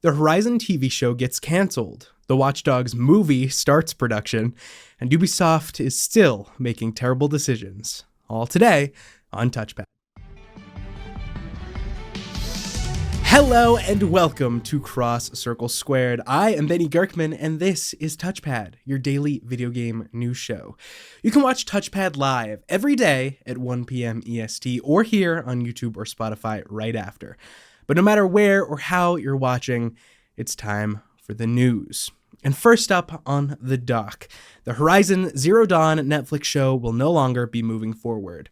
the Horizon TV show gets canceled, the Watch Dogs movie starts production, and Ubisoft is still making terrible decisions. All today on TouchPad. Hello and welcome to Cross Circle Squared. I am Benny Gerkman and this is TouchPad, your daily video game news show. You can watch TouchPad live every day at 1 p.m. EST or here on YouTube or Spotify right after. But no matter where or how you're watching, it's time for the news. And first up on the dock, the Horizon Zero Dawn Netflix show will no longer be moving forward.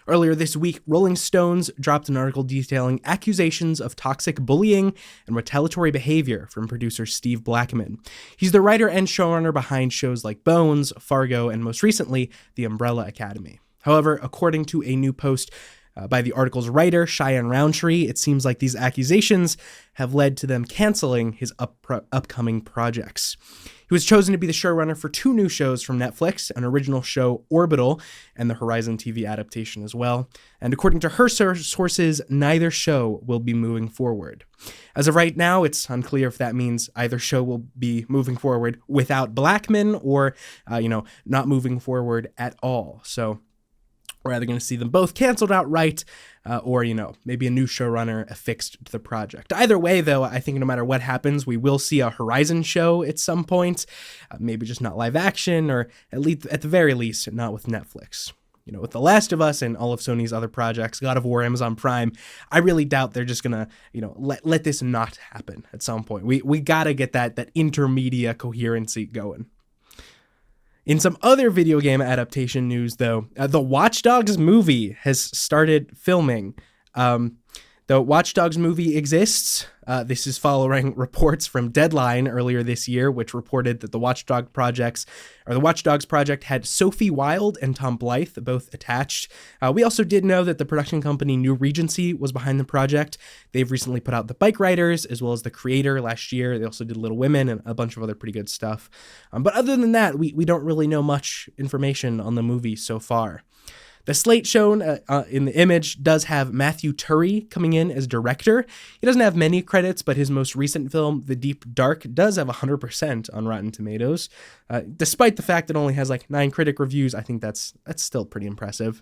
Earlier this week, Rolling Stones dropped an article detailing accusations of toxic bullying and retaliatory behavior from producer Steve Blackman. He's the writer and showrunner behind shows like Bones, Fargo, and most recently, The Umbrella Academy. However, according to a new post by the article's writer, Cheyenne Roundtree, it seems like these accusations have led to them canceling his upcoming projects. He was chosen to be the showrunner for two new shows from Netflix, an original show, Orbital, and the Horizon TV adaptation as well. And according to her sources, neither show will be moving forward. As of right now, it's unclear if that means either show will be moving forward without Blackman or, not moving forward at all. So we're either going to see them both canceled outright or, maybe a new showrunner affixed to the project. Either way, though, I think no matter what happens, we will see a Horizon show at some point, maybe just not live action or at the very least, not with Netflix. With The Last of Us and all of Sony's other projects, God of War, Amazon Prime, I really doubt they're just going to, let this not happen at some point. We got to get that intermedia coherency going. In some other video game adaptation news, though, the Watch Dogs movie has started filming. The Watch Dogs movie exists. This is following reports from Deadline earlier this year, which reported that the Watch Dogs project had Sophie Wilde and Tom Blythe both attached. We also did know that the production company New Regency was behind the project. They've recently put out The Bike Riders as well as The Creator last year. They also did Little Women and a bunch of other pretty good stuff. But other than that, we don't really know much information on the movie so far. The slate shown in the image does have Matthew Turry coming in as director. He doesn't have many credits, but his most recent film, The Deep Dark, does have 100% on Rotten Tomatoes. Despite the fact that it only has 9 critic reviews, I think that's still pretty impressive.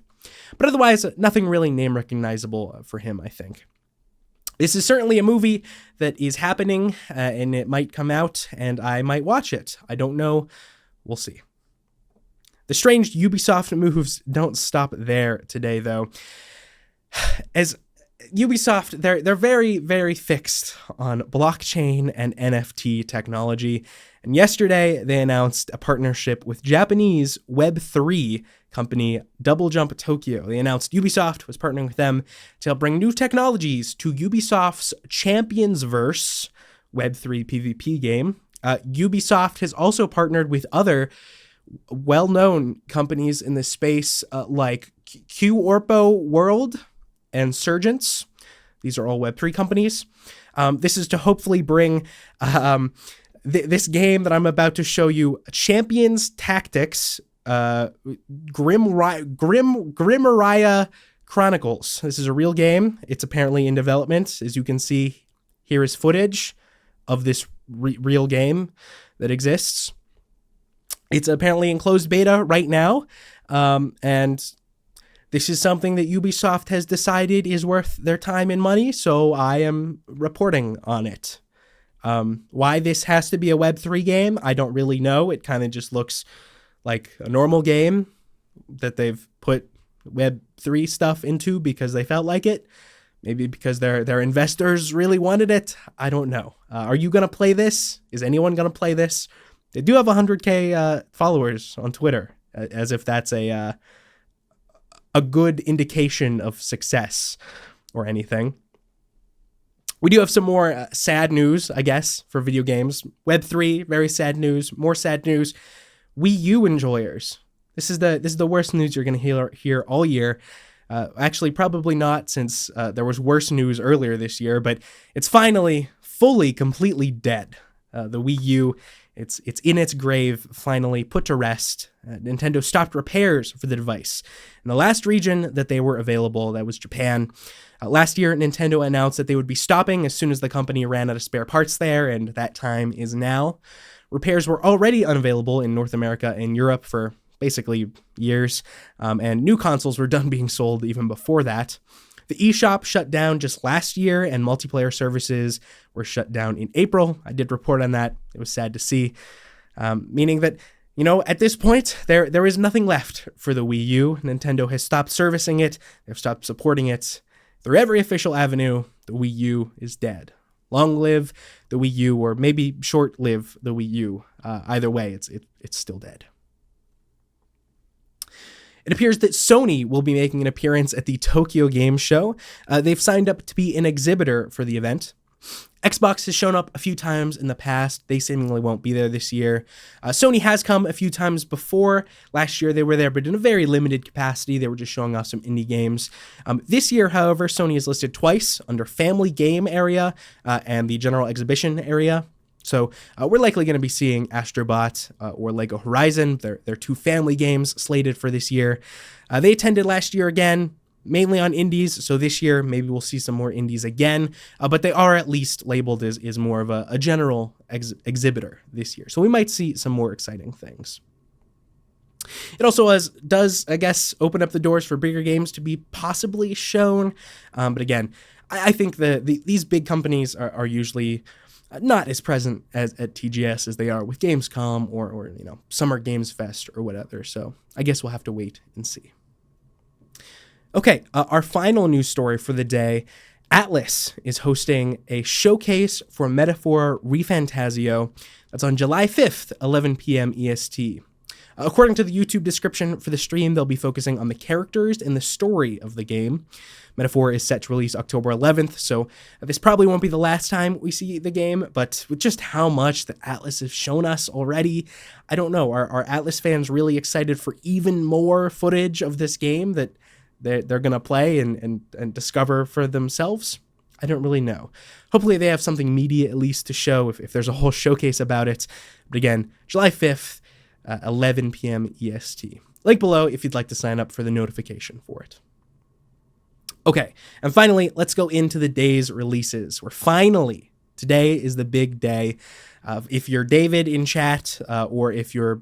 But otherwise, nothing really name recognizable for him, I think. This is certainly a movie that is happening, and it might come out, and I might watch it. I don't know. We'll see. The strange Ubisoft moves don't stop there today, though. As Ubisoft, they're very, very fixed on blockchain and NFT technology. And yesterday, they announced a partnership with Japanese Web3 company Double Jump Tokyo. They announced Ubisoft was partnering with them to help bring new technologies to Ubisoft's Championsverse Web3 PvP game. Ubisoft has also partnered with other well-known companies in this space like QORPO World and Surgents. These are all Web3 companies. This is to hopefully bring this game that I'm about to show you, Champions Tactics, Grimmaria Chronicles. This is a real game. It's apparently in development. As you can see, here is footage of this real game that exists. It's apparently in closed beta right now, and this is something that Ubisoft has decided is worth their time and money, so I am reporting on it. Why this has to be a Web3 game, I don't really know. It kind of just looks like a normal game that they've put Web3 stuff into because they felt like it. Maybe because their investors really wanted it. I don't know. Are you going to play this? Is anyone going to play this? They do have 100K followers on Twitter, as if that's a good indication of success or anything. We do have some more sad news, I guess, for video games. Web3, very sad news. More sad news. Wii U enjoyers. This is the worst news you're going to hear all year. Actually, probably not, since there was worse news earlier this year, but it's finally fully, completely dead. The Wii U It's in its grave, finally put to rest. Nintendo stopped repairs for the device. In the last region that they were available, that was Japan. Last year, Nintendo announced that they would be stopping as soon as the company ran out of spare parts there, and that time is now. Repairs were already unavailable in North America and Europe for basically years, and new consoles were done being sold even before that. The eShop shut down just last year, and multiplayer services were shut down in April. I did report on that. It was sad to see, meaning that, at this point, there is nothing left for the Wii U. Nintendo has stopped servicing it. They've stopped supporting it. Through every official avenue, the Wii U is dead. Long live the Wii U, or maybe short live the Wii U. Either way, it's still dead. It appears that Sony will be making an appearance at the Tokyo Game Show. They've signed up to be an exhibitor for the event. Xbox has shown up a few times in the past. They seemingly won't be there this year. Sony has come a few times before. Last year they were there, but in a very limited capacity. They were just showing off some indie games. This year, however, Sony is listed twice under Family Game area and the General Exhibition area. So we're likely going to be seeing Astrobot or Lego Horizon. They're two family games slated for this year. They attended last year again, mainly on indies. So this year, maybe we'll see some more indies again. But they are at least labeled as more of a general exhibitor this year. So we might see some more exciting things. It also does, I guess, open up the doors for bigger games to be possibly shown. But again, I think these big companies are usually not as present at TGS as they are with Gamescom or Summer Games Fest or whatever. So I guess we'll have to wait and see. Okay, our final news story for the day. Atlas is hosting a showcase for Metaphor ReFantazio. That's on July 5th, 11 p.m. EST. According to the YouTube description for the stream, they'll be focusing on the characters and the story of the game. Metaphor is set to release October 11th, so this probably won't be the last time we see the game, but with just how much that Atlas has shown us already, I don't know. Are Atlas fans really excited for even more footage of this game that they're going to play and discover for themselves? I don't really know. Hopefully they have something media at least to show if there's a whole showcase about it. But again, July 5th, 11 p.m. EST. Link below if you'd like to sign up for the notification for it. Okay, and finally, let's go into the day's releases. Today is the big day. If you're David in chat, or if you're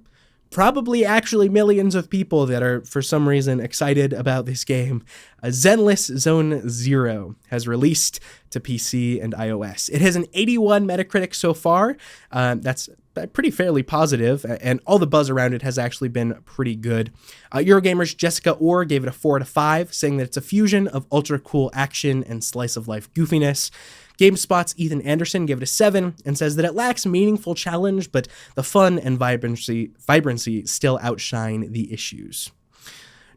probably actually millions of people that are, for some reason, excited about this game, Zenless Zone Zero has released to PC and iOS. It has an 81 Metacritic so far. That's pretty fairly positive, and all the buzz around it has actually been pretty good. Eurogamer's Jessica Orr gave it a 4 out of 5, saying that it's a fusion of ultra cool action and slice of life goofiness. GameSpot's Ethan Anderson gave it a 7 and says that it lacks meaningful challenge, but the fun and vibrancy still outshine the issues.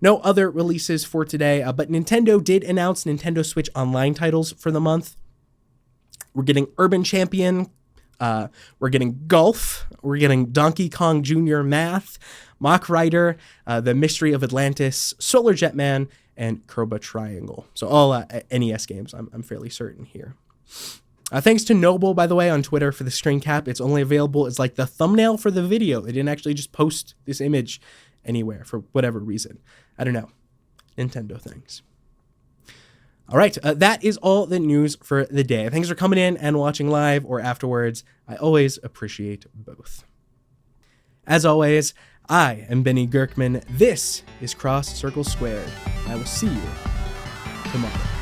No other releases for today, but Nintendo did announce Nintendo Switch Online titles for the month. We're getting Urban Champion, we're getting Golf, we're getting Donkey Kong Jr. Math, Mach Rider, The Mystery of Atlantis, Solar Jetman, and Kerba Triangle. So all NES games, I'm fairly certain here. Thanks to Noble, by the way, on Twitter for the screen cap. It's only available as like the thumbnail for the video. They didn't actually just post this image anywhere for whatever reason. I don't know. Nintendo things. All right, that is all the news for the day. Thanks for coming in and watching live or afterwards. I always appreciate both. As always, I am Benny Gurkman. This is Cross Circle Squared. I will see you tomorrow.